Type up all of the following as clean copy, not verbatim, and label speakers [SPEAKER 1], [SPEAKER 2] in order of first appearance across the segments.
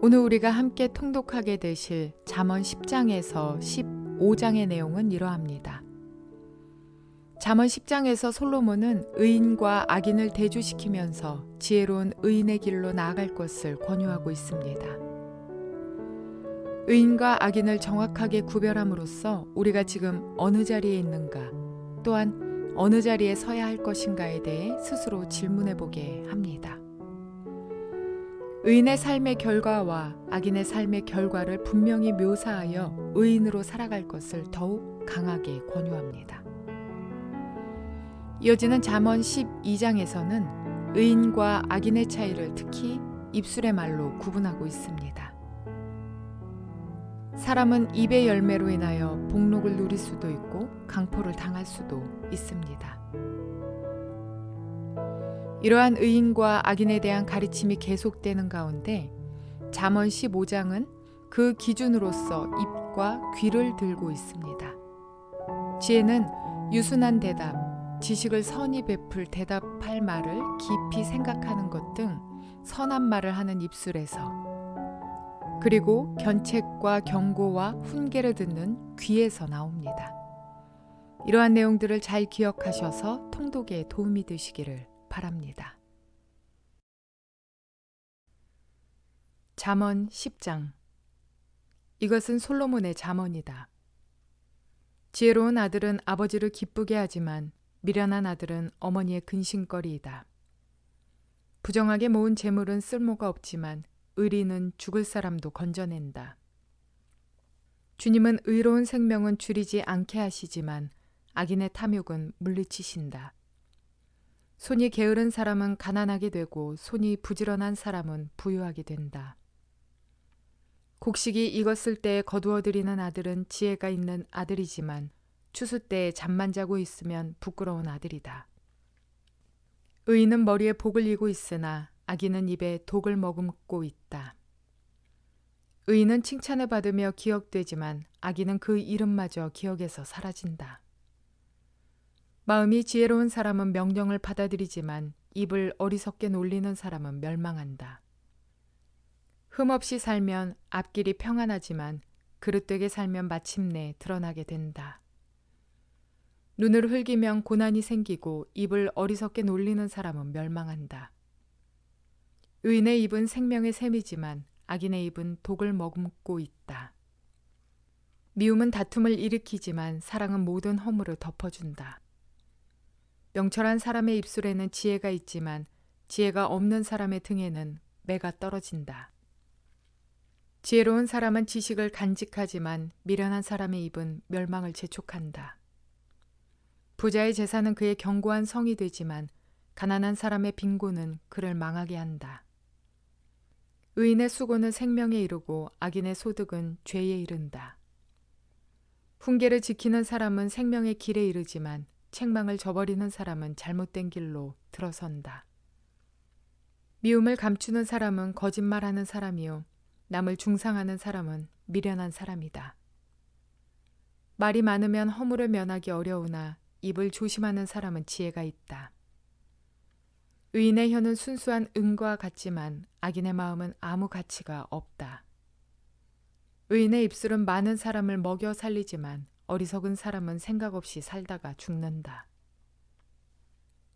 [SPEAKER 1] 오늘 우리가 함께 통독하게 되실 잠언 10장에서 15장의 내용은 이러합니다. 잠언 10장에서 솔로몬은 의인과 악인을 대조시키면서 지혜로운 의인의 길로 나아갈 것을 권유하고 있습니다. 의인과 악인을 정확하게 구별함으로써 우리가 지금 어느 자리에 있는가, 또한 어느 자리에 서야 할 것인가에 대해 스스로 질문해 보게 합니다. 의인의 삶의 결과와 악인의 삶의 결과를 분명히 묘사하여 의인으로 살아갈 것을 더욱 강하게 권유합니다. 이어지는 잠언 12장에서는 의인과 악인의 차이를 특히 입술의 말로 구분하고 있습니다. 사람은 입의 열매로 인하여 복록을 누릴 수도 있고 강포를 당할 수도 있습니다. 이러한 의인과 악인에 대한 가르침이 계속되는 가운데 잠언 15장은 그 기준으로서 입과 귀를 들고 있습니다. 지혜는 유순한 대답, 지식을 선히 베풀 대답할 말을 깊이 생각하는 것 등 선한 말을 하는 입술에서, 그리고 견책과 경고와 훈계를 듣는 귀에서 나옵니다. 이러한 내용들을 잘 기억하셔서 통독에 도움이 되시기를 바랍니다. 잠언 10장. 이것은 솔로몬의 잠언이다. 지혜로운 아들은 아버지를 기쁘게 하지만 미련한 아들은 어머니의 근심거리이다. 부정하게 모은 재물은 쓸모가 없지만 의리는 죽을 사람도 건져낸다. 주님은 의로운 생명은 줄이지 않게 하시지만 악인의 탐욕은 물리치신다. 손이 게으른 사람은 가난하게 되고 손이 부지런한 사람은 부유하게 된다. 곡식이 익었을 때에 거두어들이는 아들은 지혜가 있는 아들이지만 추수 때에 잠만 자고 있으면 부끄러운 아들이다. 의인은 머리에 복을 이고 있으나 악인은 입에 독을 머금고 있다. 의인은 칭찬을 받으며 기억되지만 악인은 그 이름마저 기억에서 사라진다. 마음이 지혜로운 사람은 명령을 받아들이지만 입을 어리석게 놀리는 사람은 멸망한다. 흠없이 살면 앞길이 평안하지만 그릇되게 살면 마침내 드러나게 된다. 눈을 흘기면 고난이 생기고 입을 어리석게 놀리는 사람은 멸망한다. 의인의 입은 생명의 샘이지만 악인의 입은 독을 머금고 있다. 미움은 다툼을 일으키지만 사랑은 모든 허물을 덮어준다. 명철한 사람의 입술에는 지혜가 있지만 지혜가 없는 사람의 등에는 매가 떨어진다. 지혜로운 사람은 지식을 간직하지만 미련한 사람의 입은 멸망을 재촉한다. 부자의 재산은 그의 견고한 성이 되지만 가난한 사람의 빈곤은 그를 망하게 한다. 의인의 수고는 생명에 이르고 악인의 소득은 죄에 이른다. 훈계를 지키는 사람은 생명의 길에 이르지만 책망을 저버리는 사람은 잘못된 길로 들어선다. 미움을 감추는 사람은 거짓말하는 사람이요 남을 중상하는 사람은 미련한 사람이다. 말이 많으면 허물을 면하기 어려우나 입을 조심하는 사람은 지혜가 있다. 의인의 혀는 순수한 은과 같지만 악인의 마음은 아무 가치가 없다. 의인의 입술은 많은 사람을 먹여 살리지만 어리석은 사람은 생각 없이 살다가 죽는다.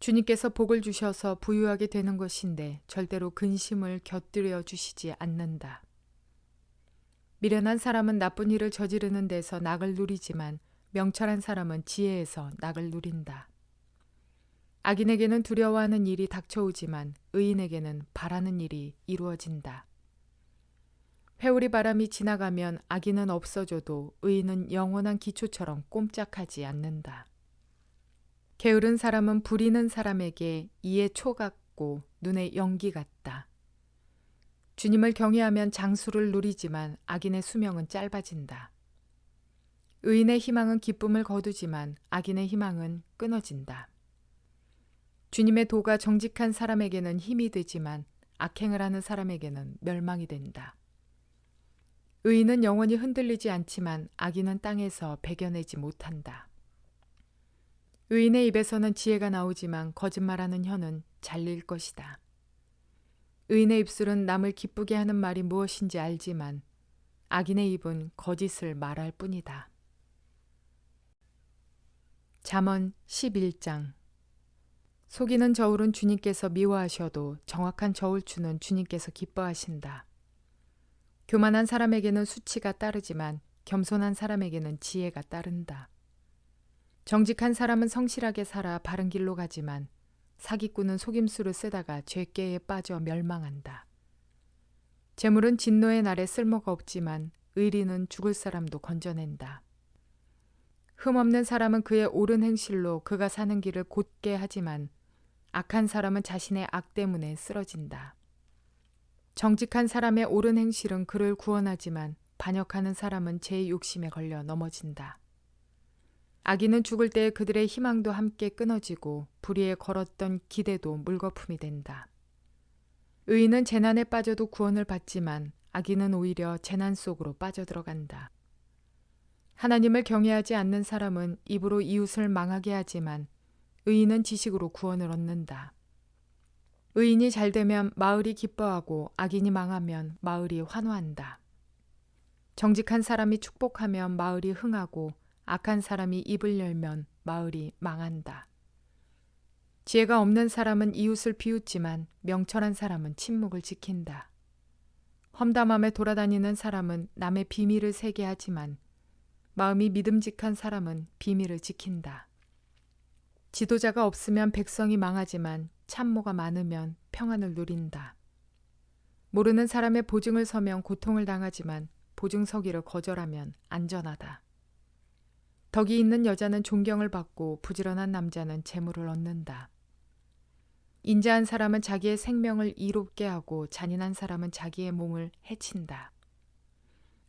[SPEAKER 1] 주님께서 복을 주셔서 부유하게 되는 것인데 절대로 근심을 곁들여 주시지 않는다. 미련한 사람은 나쁜 일을 저지르는 데서 낙을 누리지만 명철한 사람은 지혜에서 낙을 누린다. 악인에게는 두려워하는 일이 닥쳐오지만 의인에게는 바라는 일이 이루어진다. 회오리 바람이 지나가면 악인은 없어져도 의인은 영원한 기초처럼 꼼짝하지 않는다. 게으른 사람은 부리는 사람에게 이에 초 같고 눈에 연기 같다. 주님을 경외하면 장수를 누리지만 악인의 수명은 짧아진다. 의인의 희망은 기쁨을 거두지만 악인의 희망은 끊어진다. 주님의 도가 정직한 사람에게는 힘이 되지만 악행을 하는 사람에게는 멸망이 된다. 의인은 영원히 흔들리지 않지만 악인은 땅에서 배겨내지 못한다. 의인의 입에서는 지혜가 나오지만 거짓말하는 혀는 잘릴 것이다. 의인의 입술은 남을 기쁘게 하는 말이 무엇인지 알지만 악인의 입은 거짓을 말할 뿐이다. 잠언 11장. 속이는 저울은 주님께서 미워하셔도 정확한 저울추는 주님께서 기뻐하신다. 교만한 사람에게는 수치가 따르지만 겸손한 사람에게는 지혜가 따른다. 정직한 사람은 성실하게 살아 바른 길로 가지만 사기꾼은 속임수를 쓰다가 죄께에 빠져 멸망한다. 재물은 진노의 날에 쓸모가 없지만 의리는 죽을 사람도 건져낸다. 흠없는 사람은 그의 옳은 행실로 그가 사는 길을 곧게 하지만 악한 사람은 자신의 악 때문에 쓰러진다. 정직한 사람의 옳은 행실은 그를 구원하지만 반역하는 사람은 제 욕심에 걸려 넘어진다. 악인은 죽을 때 그들의 희망도 함께 끊어지고 불의에 걸었던 기대도 물거품이 된다. 의인은 재난에 빠져도 구원을 받지만 악인은 오히려 재난 속으로 빠져들어간다. 하나님을 경외하지 않는 사람은 입으로 이웃을 망하게 하지만 의인은 지식으로 구원을 얻는다. 의인이 잘되면 마을이 기뻐하고 악인이 망하면 마을이 환호한다. 정직한 사람이 축복하면 마을이 흥하고 악한 사람이 입을 열면 마을이 망한다. 지혜가 없는 사람은 이웃을 비웃지만 명철한 사람은 침묵을 지킨다. 험담함에 돌아다니는 사람은 남의 비밀을 새게 하지만 마음이 믿음직한 사람은 비밀을 지킨다. 지도자가 없으면 백성이 망하지만 참모가 많으면 평안을 누린다. 모르는 사람의 보증을 서면 고통을 당하지만 보증 서기를 거절하면 안전하다. 덕이 있는 여자는 존경을 받고 부지런한 남자는 재물을 얻는다. 인자한 사람은 자기의 생명을 이롭게 하고 잔인한 사람은 자기의 몸을 해친다.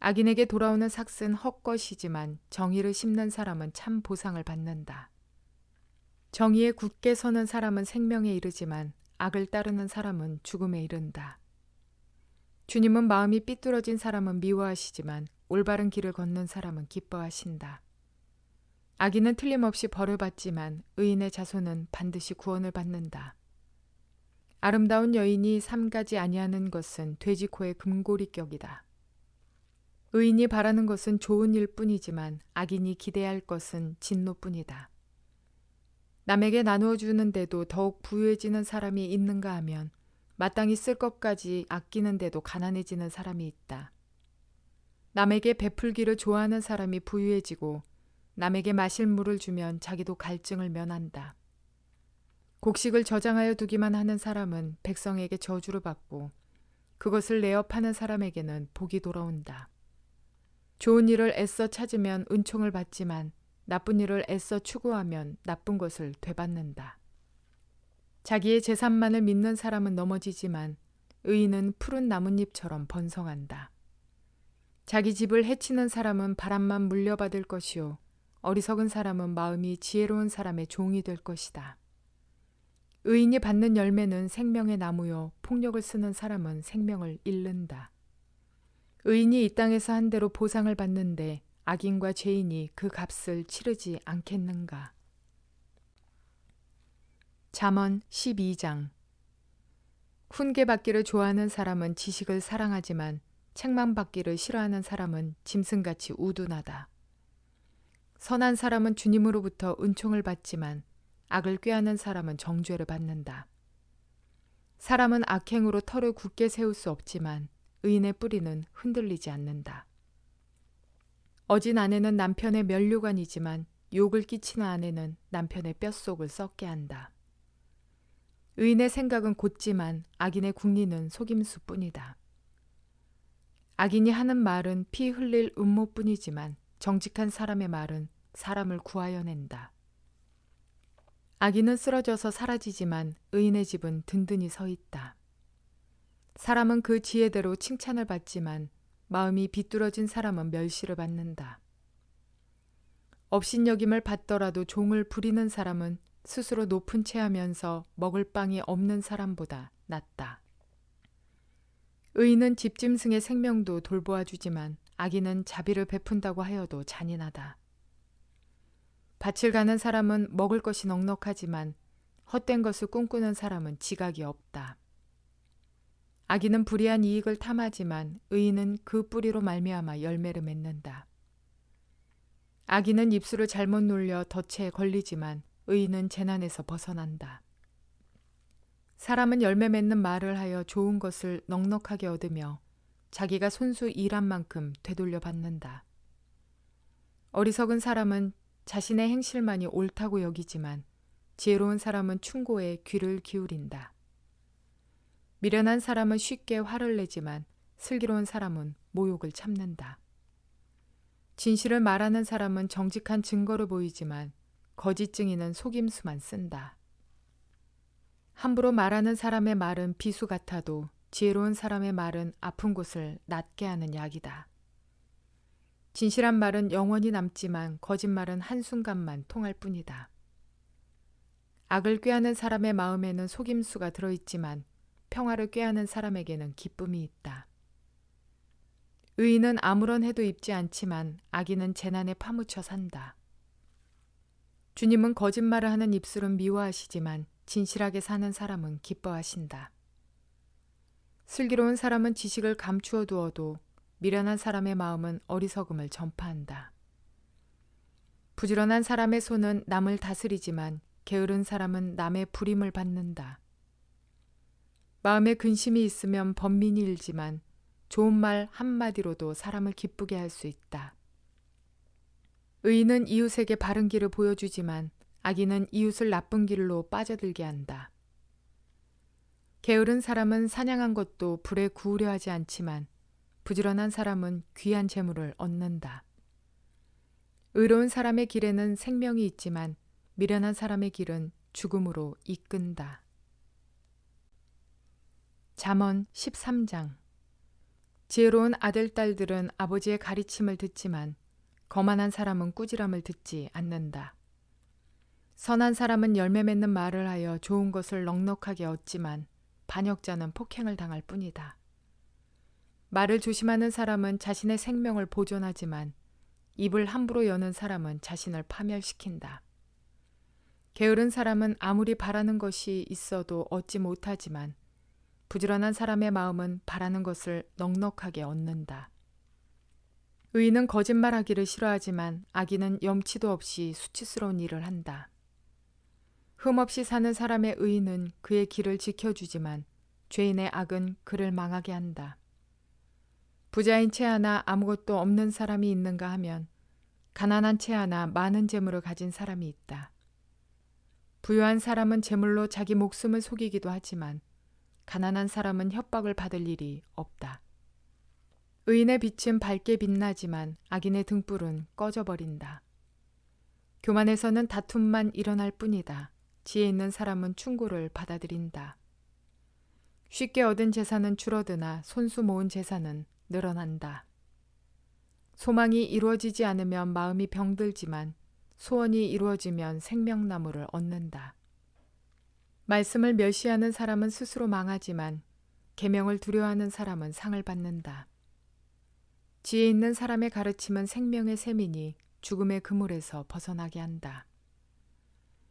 [SPEAKER 1] 악인에게 돌아오는 삭은 헛것이지만 정의를 심는 사람은 참 보상을 받는다. 정의에 굳게 서는 사람은 생명에 이르지만 악을 따르는 사람은 죽음에 이른다. 주님은 마음이 삐뚤어진 사람은 미워하시지만 올바른 길을 걷는 사람은 기뻐하신다. 악인은 틀림없이 벌을 받지만 의인의 자손은 반드시 구원을 받는다. 아름다운 여인이 삼가지 아니하는 것은 돼지코의 금고리격이다. 의인이 바라는 것은 좋은 일뿐이지만 악인이 기대할 것은 진노뿐이다. 남에게 나누어 주는데도 더욱 부유해지는 사람이 있는가 하면 마땅히 쓸 것까지 아끼는데도 가난해지는 사람이 있다. 남에게 베풀기를 좋아하는 사람이 부유해지고 남에게 마실 물을 주면 자기도 갈증을 면한다. 곡식을 저장하여 두기만 하는 사람은 백성에게 저주를 받고 그것을 내어 파는 사람에게는 복이 돌아온다. 좋은 일을 애써 찾으면 은총을 받지만 나쁜 일을 애써 추구하면 나쁜 것을 되받는다. 자기의 재산만을 믿는 사람은 넘어지지만 의인은 푸른 나뭇잎처럼 번성한다. 자기 집을 해치는 사람은 바람만 물려받을 것이요 어리석은 사람은 마음이 지혜로운 사람의 종이 될 것이다. 의인이 받는 열매는 생명의 나무요 폭력을 쓰는 사람은 생명을 잃는다. 의인이 이 땅에서 한 대로 보상을 받는데 악인과 죄인이 그 값을 치르지 않겠는가. 잠언 12장. 훈계받기를 좋아하는 사람은 지식을 사랑하지만 책망 받기를 싫어하는 사람은 짐승같이 우둔하다. 선한 사람은 주님으로부터 은총을 받지만 악을 꾀하는 사람은 정죄를 받는다. 사람은 악행으로 터를 굳게 세울 수 없지만 의인의 뿌리는 흔들리지 않는다. 어진 아내는 남편의 면류관이지만 욕을 끼치는 아내는 남편의 뼛속을 썩게 한다. 의인의 생각은 곧지만 악인의 궁리는 속임수뿐이다. 악인이 하는 말은 피 흘릴 음모뿐이지만 정직한 사람의 말은 사람을 구하여 낸다. 악인은 쓰러져서 사라지지만 의인의 집은 든든히 서 있다. 사람은 그 지혜대로 칭찬을 받지만 마음이 비뚤어진 사람은 멸시를 받는다. 업신여김을 받더라도 종을 부리는 사람은 스스로 높은 채 하면서 먹을 빵이 없는 사람보다 낫다. 의인은 집짐승의 생명도 돌보아 주지만 악인은 자비를 베푼다고 하여도 잔인하다. 밭을 가는 사람은 먹을 것이 넉넉하지만 헛된 것을 꿈꾸는 사람은 지각이 없다. 악인은 불의한 이익을 탐하지만 의인은 그 뿌리로 말미암아 열매를 맺는다. 악인은 입술을 잘못 놀려 덫에 걸리지만 의인은 재난에서 벗어난다. 사람은 열매 맺는 말을 하여 좋은 것을 넉넉하게 얻으며 자기가 손수 일한 만큼 되돌려 받는다. 어리석은 사람은 자신의 행실만이 옳다고 여기지만 지혜로운 사람은 충고에 귀를 기울인다. 미련한 사람은 쉽게 화를 내지만 슬기로운 사람은 모욕을 참는다. 진실을 말하는 사람은 정직한 증거를 보이지만 거짓 증인은 속임수만 쓴다. 함부로 말하는 사람의 말은 비수 같아도 지혜로운 사람의 말은 아픈 곳을 낫게 하는 약이다. 진실한 말은 영원히 남지만 거짓말은 한순간만 통할 뿐이다. 악을 꾀하는 사람의 마음에는 속임수가 들어있지만 평화를 꾀하는 사람에게는 기쁨이 있다. 의인은 아무런 해도 입지 않지만 악인은 재난에 파묻혀 산다. 주님은 거짓말을 하는 입술은 미워하시지만 진실하게 사는 사람은 기뻐하신다. 슬기로운 사람은 지식을 감추어 두어도 미련한 사람의 마음은 어리석음을 전파한다. 부지런한 사람의 손은 남을 다스리지만 게으른 사람은 남의 부림을 받는다. 마음에 근심이 있으면 번민이 일지만 좋은 말 한마디로도 사람을 기쁘게 할 수 있다. 의인은 이웃에게 바른 길을 보여주지만 악인은 이웃을 나쁜 길로 빠져들게 한다. 게으른 사람은 사냥한 것도 불에 구우려 하지 않지만 부지런한 사람은 귀한 재물을 얻는다. 의로운 사람의 길에는 생명이 있지만 미련한 사람의 길은 죽음으로 이끈다. 잠언 13장. 지혜로운 아들, 딸들은 아버지의 가르침을 듣지만 거만한 사람은 꾸지람을 듣지 않는다. 선한 사람은 열매 맺는 말을 하여 좋은 것을 넉넉하게 얻지만 반역자는 폭행을 당할 뿐이다. 말을 조심하는 사람은 자신의 생명을 보존하지만 입을 함부로 여는 사람은 자신을 파멸시킨다. 게으른 사람은 아무리 바라는 것이 있어도 얻지 못하지만 부지런한 사람의 마음은 바라는 것을 넉넉하게 얻는다. 의인은 거짓말하기를 싫어하지만 악인은 염치도 없이 수치스러운 일을 한다. 흠없이 사는 사람의 의인은 그의 길을 지켜주지만 죄인의 악은 그를 망하게 한다. 부자인 채 하나 아무것도 없는 사람이 있는가 하면 가난한 채 하나 많은 재물을 가진 사람이 있다. 부유한 사람은 재물로 자기 목숨을 속이기도 하지만 가난한 사람은 협박을 받을 일이 없다. 의인의 빛은 밝게 빛나지만 악인의 등불은 꺼져버린다. 교만에서는 다툼만 일어날 뿐이다. 지혜 있는 사람은 충고를 받아들인다. 쉽게 얻은 재산은 줄어드나 손수 모은 재산은 늘어난다. 소망이 이루어지지 않으면 마음이 병들지만 소원이 이루어지면 생명나무를 얻는다. 말씀을 멸시하는 사람은 스스로 망하지만 계명을 두려워하는 사람은 상을 받는다. 지혜 있는 사람의 가르침은 생명의 샘이니 죽음의 그물에서 벗어나게 한다.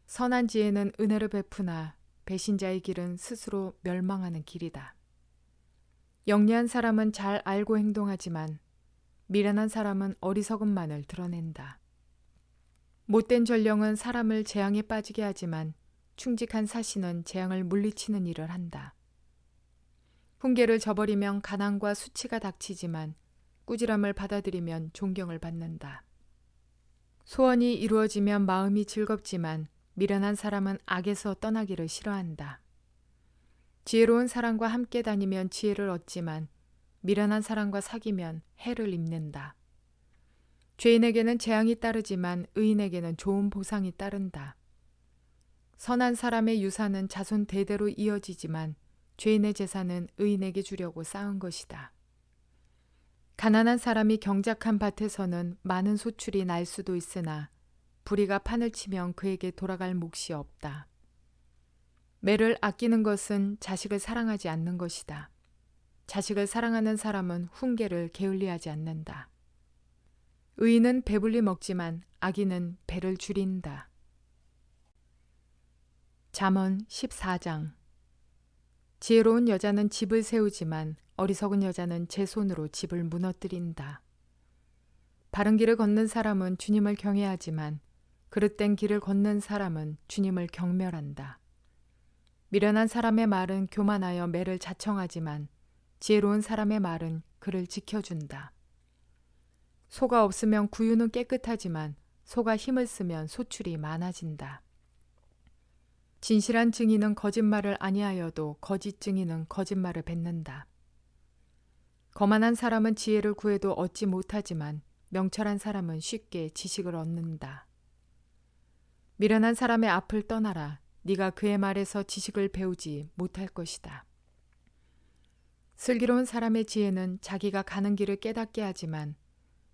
[SPEAKER 1] 선한 지혜는 은혜를 베푸나 배신자의 길은 스스로 멸망하는 길이다. 영리한 사람은 잘 알고 행동하지만 미련한 사람은 어리석음만을 드러낸다. 못된 전령은 사람을 재앙에 빠지게 하지만 충직한 사신은 재앙을 물리치는 일을 한다. 훈계를 저버리면 가난과 수치가 닥치지만 꾸지람을 받아들이면 존경을 받는다. 소원이 이루어지면 마음이 즐겁지만 미련한 사람은 악에서 떠나기를 싫어한다. 지혜로운 사람과 함께 다니면 지혜를 얻지만 미련한 사람과 사귀면 해를 입는다. 죄인에게는 재앙이 따르지만 의인에게는 좋은 보상이 따른다. 선한 사람의 유산은 자손 대대로 이어지지만 죄인의 재산은 의인에게 주려고 쌓은 것이다. 가난한 사람이 경작한 밭에서는 많은 소출이 날 수도 있으나 불의가 판을 치면 그에게 돌아갈 몫이 없다. 매를 아끼는 것은 자식을 사랑하지 않는 것이다. 자식을 사랑하는 사람은 훈계를 게을리하지 않는다. 의인은 배불리 먹지만 악인은 배를 줄인다. 잠언 14장. 지혜로운 여자는 집을 세우지만 어리석은 여자는 제 손으로 집을 무너뜨린다. 바른 길을 걷는 사람은 주님을 경외하지만 그릇된 길을 걷는 사람은 주님을 경멸한다. 미련한 사람의 말은 교만하여 매를 자청하지만 지혜로운 사람의 말은 그를 지켜준다. 소가 없으면 구유는 깨끗하지만 소가 힘을 쓰면 소출이 많아진다. 진실한 증인은 거짓말을 아니하여도 거짓 증인은 거짓말을 뱉는다. 거만한 사람은 지혜를 구해도 얻지 못하지만 명철한 사람은 쉽게 지식을 얻는다. 미련한 사람의 앞을 떠나라. 네가 그의 말에서 지식을 배우지 못할 것이다. 슬기로운 사람의 지혜는 자기가 가는 길을 깨닫게 하지만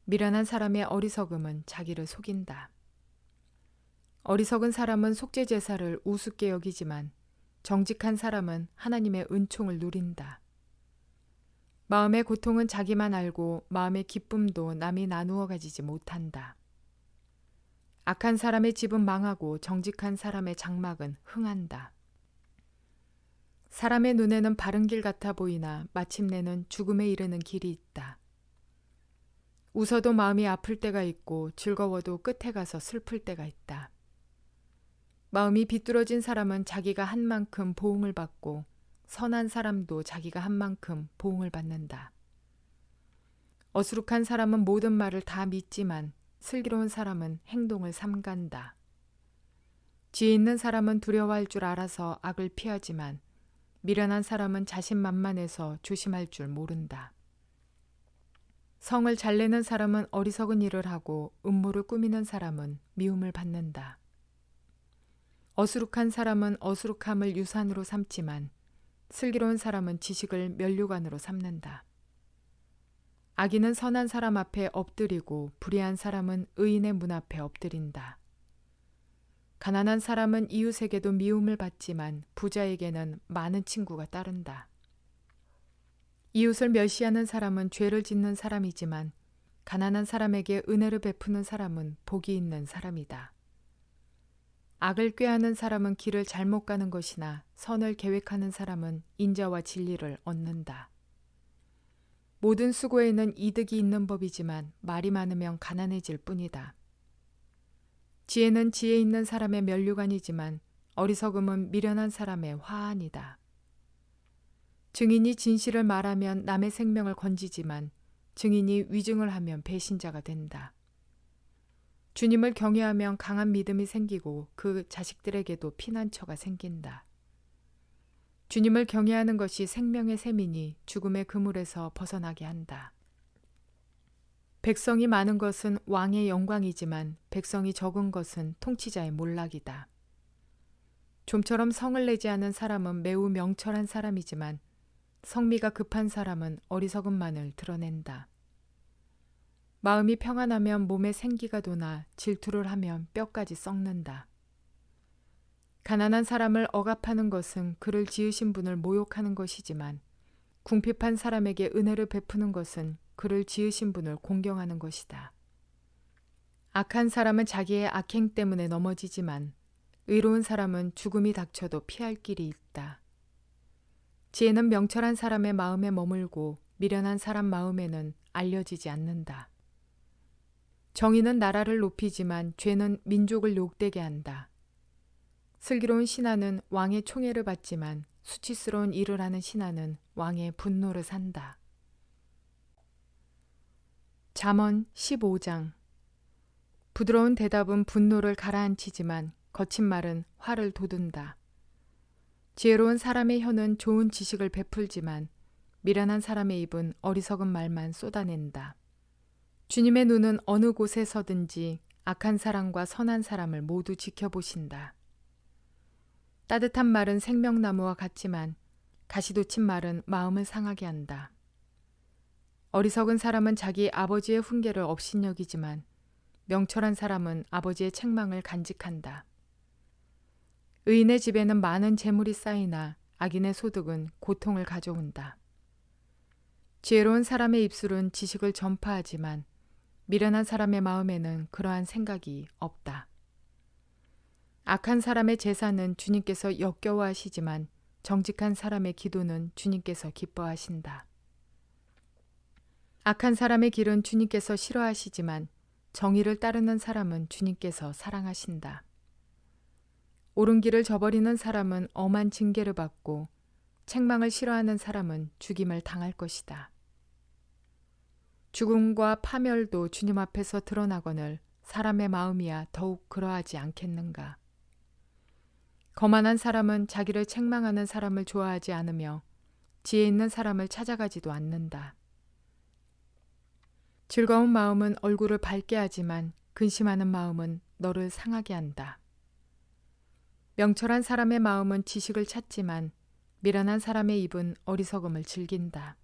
[SPEAKER 1] 미련한 사람의 어리석음은 자기를 속인다. 어리석은 사람은 속죄제사를 우습게 여기지만 정직한 사람은 하나님의 은총을 누린다. 마음의 고통은 자기만 알고 마음의 기쁨도 남이 나누어 가지지 못한다. 악한 사람의 집은 망하고 정직한 사람의 장막은 흥한다. 사람의 눈에는 바른 길 같아 보이나 마침내는 죽음에 이르는 길이 있다. 웃어도 마음이 아플 때가 있고 즐거워도 끝에 가서 슬플 때가 있다. 마음이 비뚤어진 사람은 자기가 한 만큼 보응을 받고 선한 사람도 자기가 한 만큼 보응을 받는다. 어수룩한 사람은 모든 말을 다 믿지만 슬기로운 사람은 행동을 삼간다. 지혜 있는 사람은 두려워할 줄 알아서 악을 피하지만 미련한 사람은 자신만만해서 조심할 줄 모른다. 성을 잘 내는 사람은 어리석은 일을 하고 음모를 꾸미는 사람은 미움을 받는다. 어수룩한 사람은 어수룩함을 유산으로 삼지만 슬기로운 사람은 지식을 면류관으로 삼는다. 악인은 선한 사람 앞에 엎드리고 불의한 사람은 의인의 문 앞에 엎드린다. 가난한 사람은 이웃에게도 미움을 받지만 부자에게는 많은 친구가 따른다. 이웃을 멸시하는 사람은 죄를 짓는 사람이지만 가난한 사람에게 은혜를 베푸는 사람은 복이 있는 사람이다. 악을 꾀하는 사람은 길을 잘못 가는 것이나 선을 계획하는 사람은 인자와 진리를 얻는다. 모든 수고에는 이득이 있는 법이지만 말이 많으면 가난해질 뿐이다. 지혜는 지혜 있는 사람의 면류관이지만 어리석음은 미련한 사람의 화환이다. 증인이 진실을 말하면 남의 생명을 건지지만 증인이 위증을 하면 배신자가 된다. 주님을 경외하면 강한 믿음이 생기고 그 자식들에게도 피난처가 생긴다. 주님을 경외하는 것이 생명의 셈이니 죽음의 그물에서 벗어나게 한다. 백성이 많은 것은 왕의 영광이지만 백성이 적은 것은 통치자의 몰락이다. 좀처럼 성을 내지 않은 사람은 매우 명철한 사람이지만 성미가 급한 사람은 어리석음만을 드러낸다. 마음이 평안하면 몸에 생기가 도나 질투를 하면 뼈까지 썩는다. 가난한 사람을 억압하는 것은 그를 지으신 분을 모욕하는 것이지만 궁핍한 사람에게 은혜를 베푸는 것은 그를 지으신 분을 공경하는 것이다. 악한 사람은 자기의 악행 때문에 넘어지지만 의로운 사람은 죽음이 닥쳐도 피할 길이 있다. 지혜는 명철한 사람의 마음에 머물고 미련한 사람 마음에는 알려지지 않는다. 정의는 나라를 높이지만 죄는 민족을 욕되게 한다. 슬기로운 신하는 왕의 총애를 받지만 수치스러운 일을 하는 신하는 왕의 분노를 산다. 잠언 15장. 부드러운 대답은 분노를 가라앉히지만 거친 말은 화를 돋운다. 지혜로운 사람의 혀는 좋은 지식을 베풀지만 미련한 사람의 입은 어리석은 말만 쏟아낸다. 주님의 눈은 어느 곳에서든지 악한 사람과 선한 사람을 모두 지켜보신다. 따뜻한 말은 생명나무와 같지만 가시돋친 말은 마음을 상하게 한다. 어리석은 사람은 자기 아버지의 훈계를 업신여기지만 명철한 사람은 아버지의 책망을 간직한다. 의인의 집에는 많은 재물이 쌓이나 악인의 소득은 고통을 가져온다. 지혜로운 사람의 입술은 지식을 전파하지만 미련한 사람의 마음에는 그러한 생각이 없다. 악한 사람의 제사는 주님께서 역겨워하시지만 정직한 사람의 기도는 주님께서 기뻐하신다. 악한 사람의 길은 주님께서 싫어하시지만 정의를 따르는 사람은 주님께서 사랑하신다. 옳은 길을 저버리는 사람은 엄한 징계를 받고 책망을 싫어하는 사람은 죽임을 당할 것이다. 죽음과 파멸도 주님 앞에서 드러나거늘 사람의 마음이야 더욱 그러하지 않겠는가. 거만한 사람은 자기를 책망하는 사람을 좋아하지 않으며 지혜 있는 사람을 찾아가지도 않는다. 즐거운 마음은 얼굴을 밝게 하지만 근심하는 마음은 너를 상하게 한다. 명철한 사람의 마음은 지식을 찾지만 미련한 사람의 입은 어리석음을 즐긴다.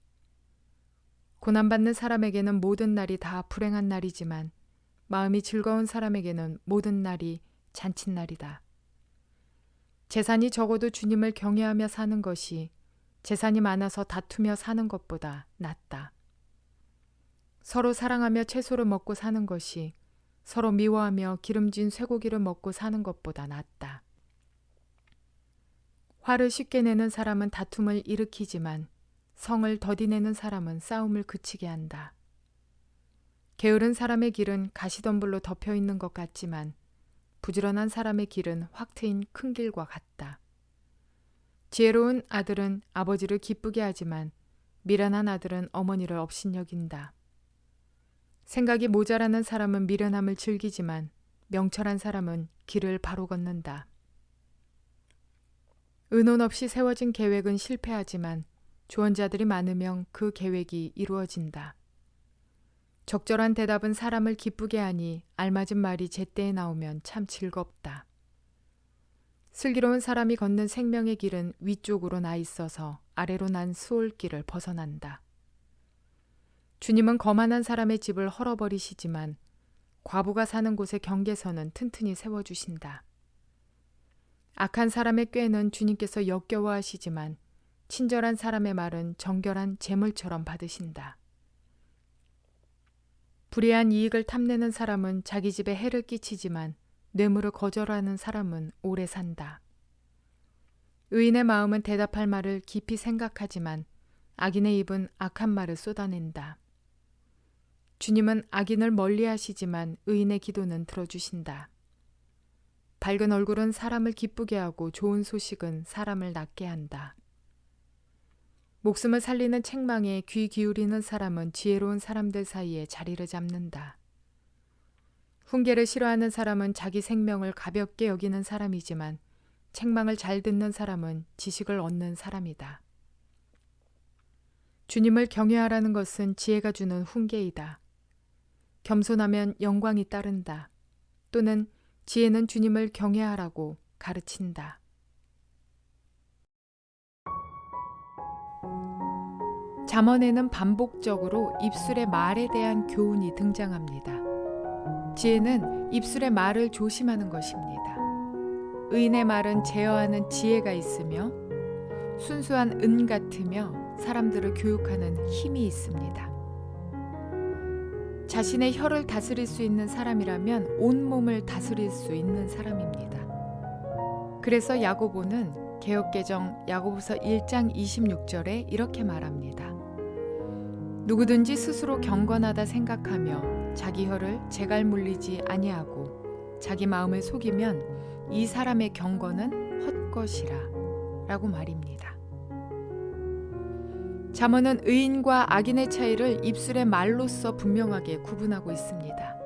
[SPEAKER 1] 고난받는 사람에게는 모든 날이 다 불행한 날이지만 마음이 즐거운 사람에게는 모든 날이 잔칫날이다. 재산이 적어도 주님을 경외하며 사는 것이 재산이 많아서 다투며 사는 것보다 낫다. 서로 사랑하며 채소를 먹고 사는 것이 서로 미워하며 기름진 쇠고기를 먹고 사는 것보다 낫다. 화를 쉽게 내는 사람은 다툼을 일으키지만 성을 더디내는 사람은 싸움을 그치게 한다. 게으른 사람의 길은 가시덤불로 덮여 있는 것 같지만 부지런한 사람의 길은 확 트인 큰 길과 같다. 지혜로운 아들은 아버지를 기쁘게 하지만 미련한 아들은 어머니를 업신여긴다. 생각이 모자라는 사람은 미련함을 즐기지만 명철한 사람은 길을 바로 걷는다. 의논 없이 세워진 계획은 실패하지만 조언자들이 많으면 그 계획이 이루어진다. 적절한 대답은 사람을 기쁘게 하니 알맞은 말이 제때에 나오면 참 즐겁다. 슬기로운 사람이 걷는 생명의 길은 위쪽으로 나 있어서 아래로 난 수올길을 벗어난다. 주님은 거만한 사람의 집을 헐어버리시지만 과부가 사는 곳의 경계선은 튼튼히 세워주신다. 악한 사람의 꾀는 주님께서 역겨워하시지만 친절한 사람의 말은 정결한 재물처럼 받으신다. 불의한 이익을 탐내는 사람은 자기 집에 해를 끼치지만 뇌물을 거절하는 사람은 오래 산다. 의인의 마음은 대답할 말을 깊이 생각하지만 악인의 입은 악한 말을 쏟아낸다. 주님은 악인을 멀리하시지만 의인의 기도는 들어주신다. 밝은 얼굴은 사람을 기쁘게 하고 좋은 소식은 사람을 낫게 한다. 목숨을 살리는 책망에 귀 기울이는 사람은 지혜로운 사람들 사이에 자리를 잡는다. 훈계를 싫어하는 사람은 자기 생명을 가볍게 여기는 사람이지만 책망을 잘 듣는 사람은 지식을 얻는 사람이다. 주님을 경외하라는 것은 지혜가 주는 훈계이다. 겸손하면 영광이 따른다. 또는 지혜는 주님을 경외하라고 가르친다. 잠언에는 반복적으로 입술의 말에 대한 교훈이 등장합니다. 지혜는 입술의 말을 조심하는 것입니다. 의인의 말은 제어하는 지혜가 있으며 순수한 은 같으며 사람들을 교육하는 힘이 있습니다. 자신의 혀를 다스릴 수 있는 사람이라면 온몸을 다스릴 수 있는 사람입니다. 그래서 야고보는 개역개정 야고보서 1장 26절에 이렇게 말합니다. 누구든지 스스로 경건하다 생각하며 자기 혀를 재갈 물리지 아니하고 자기 마음을 속이면 이 사람의 경건은 헛것이라 라고 말입니다. 잠언은 의인과 악인의 차이를 입술의 말로써 분명하게 구분하고 있습니다.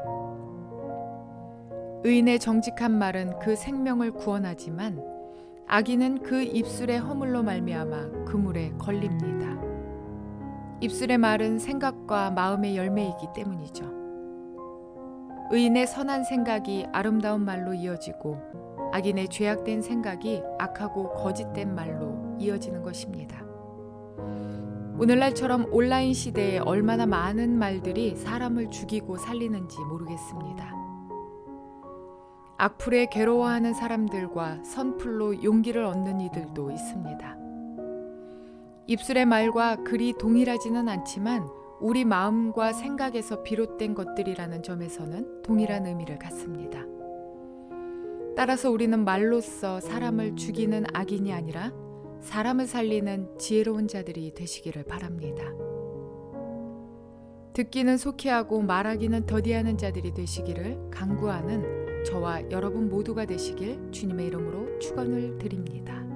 [SPEAKER 1] 의인의 정직한 말은 그 생명을 구원하지만 악인은 그 입술의 허물로 말미암아 그물에 걸립니다. 입술의 말은 생각과 마음의 열매이기 때문이죠. 의인의 선한 생각이 아름다운 말로 이어지고 악인의 죄악된 생각이 악하고 거짓된 말로 이어지는 것입니다. 오늘날처럼 온라인 시대에 얼마나 많은 말들이 사람을 죽이고 살리는지 모르겠습니다. 악플에 괴로워하는 사람들과 선플로 용기를 얻는 이들도 있습니다. 입술의 말과 글이 동일하지는 않지만 우리 마음과 생각에서 비롯된 것들이라는 점에서는 동일한 의미를 갖습니다. 따라서 우리는 말로써 사람을 죽이는 악인이 아니라 사람을 살리는 지혜로운 자들이 되시기를 바랍니다. 듣기는 속히 하고 말하기는 더디하는 자들이 되시기를 간구하는 저와 여러분 모두가 되시길 주님의 이름으로 축원을 드립니다.